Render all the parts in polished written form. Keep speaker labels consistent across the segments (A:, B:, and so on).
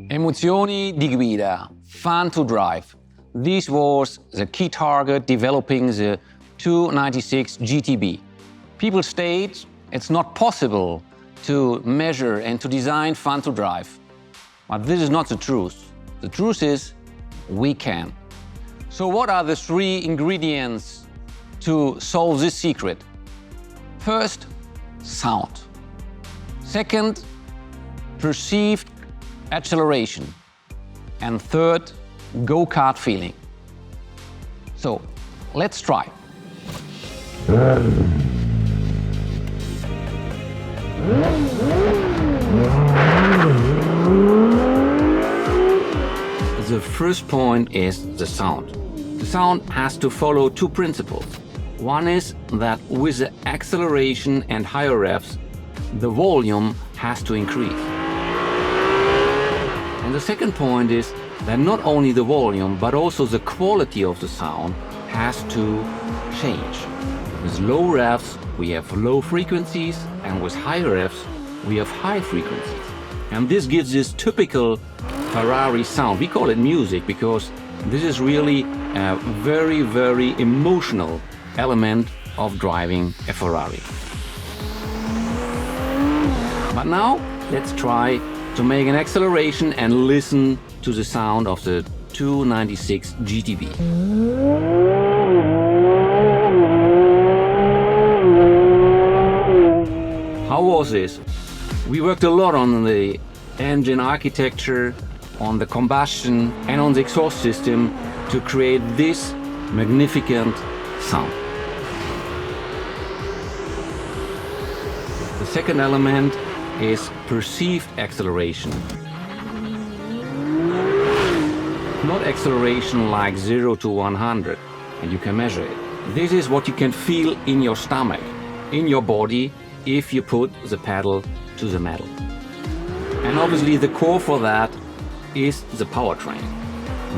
A: Emozioni di guida, fun to drive. This was the key target developing the 296 GTB. People state it's not possible to measure and to design fun to drive. But this is not the truth. The truth is we can. So what are the three ingredients to solve this secret? First, sound. Second, perceived acceleration. And third, go-kart feeling. So, let's try. The first point is the sound. The sound has to follow two principles. One is that with the acceleration and higher revs, the volume has to increase. And the second point is that not only the volume, but also the quality of the sound has to change. With low revs, we have low frequencies, and with high revs, we have high frequencies. And this gives this typical Ferrari sound. We call it music because this is really a very, very emotional element of driving a Ferrari. But now, let's try to make an acceleration and listen to the sound of the 296 GTB. How was this? We worked a lot on the engine architecture, on the combustion and on the exhaust system to create this magnificent sound. The second element is perceived acceleration. Not acceleration like 0 to 100, and you can measure it. This is what you can feel in your stomach, in your body, if you put the pedal to the metal. And obviously the core for that is the powertrain.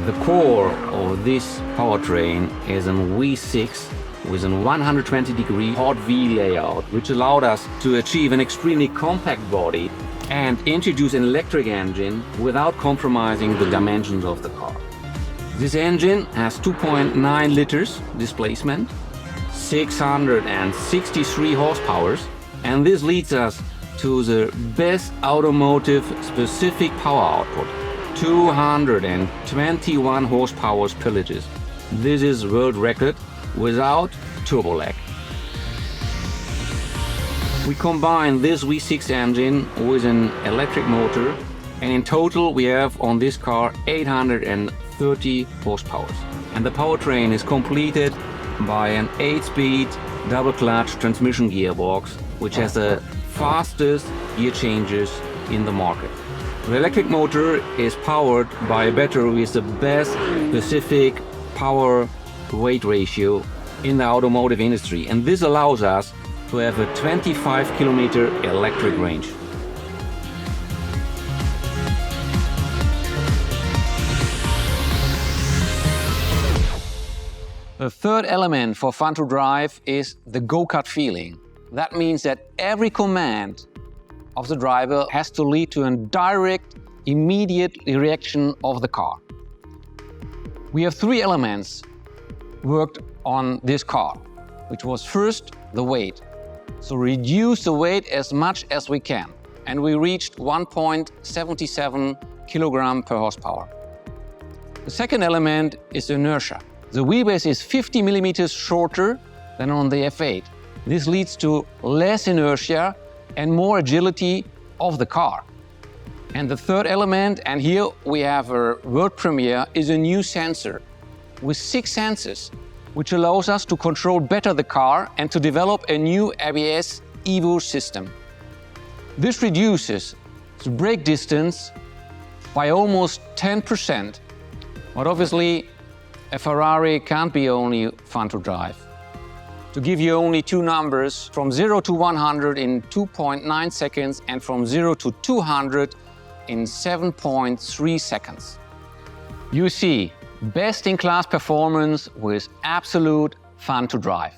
A: The core of this powertrain is a V6 with a 120-degree hot V layout, which allowed us to achieve an extremely compact body and introduce an electric engine without compromising the dimensions of the car. This engine has 2.9 liters displacement, 663 horsepower, and this leads us to the best automotive specific power output, 221 horsepower per liter. This is world record without turbo lag. We combine this V6 engine with an electric motor, and in total we have on this car 830 horsepower. And the powertrain is completed by an 8-speed double-clutch transmission gearbox, which has the fastest gear changes in the market. The electric motor is powered by a battery with the best specific power-weight ratio in the automotive industry, and this allows us to have a 25-kilometer electric range. The third element for fun to drive is the go-kart feeling. That means that every command of the driver has to lead to a direct, immediate reaction of the car. We have three elements worked on this car, which was first the weight. So reduce the weight as much as we can. And we reached 1.77 kilogram per horsepower. The second element is inertia. The wheelbase is 50 millimeters shorter than on the F8. This leads to less inertia and more agility of the car. And the third element, and here we have a world premiere, is a new sensor with 6 sensors, which allows us to control better the car and to develop a new ABS EVO system. This reduces the brake distance by almost 10%, but obviously a Ferrari can't be only fun to drive. To give you only two numbers, from 0 to 100 in 2.9 seconds and from 0 to 200 in 7.3 seconds. You see, best-in-class performance with absolute fun to drive.